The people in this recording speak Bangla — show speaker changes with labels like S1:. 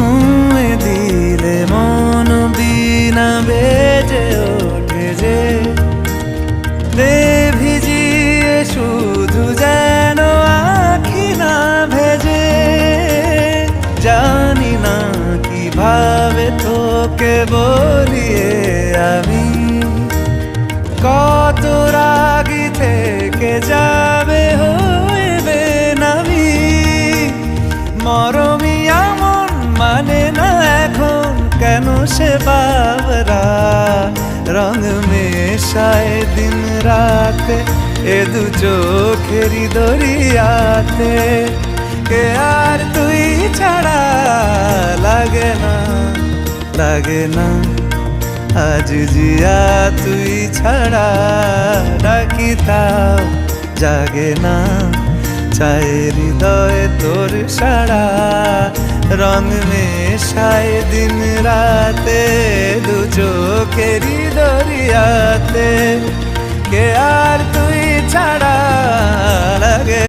S1: ছুঁয়ে দিলে মন বিনা বেজে ওঠে যে দে ভিজিয়ে শুধু যেন আখি না ভেজে। জানি না কিভাবে তোকে বলিয়ে আমি কত রাগি থেকে যাবে হইবে নামি। মরমি এমন মানে না এখন কেন সে বাবরা রং মেশায় দিন রাতে এ দু চোখেরই দরিয়াতে। কে আর তুই ছাড়া লাগে না লাগে না আজ জিয়া তুই ছাড়া ডাকি তাও জাগে না। চায় হৃদয় তোর সারা রং মেশায় দিন রাতে দু চোখেরই দরিয়াতে। কে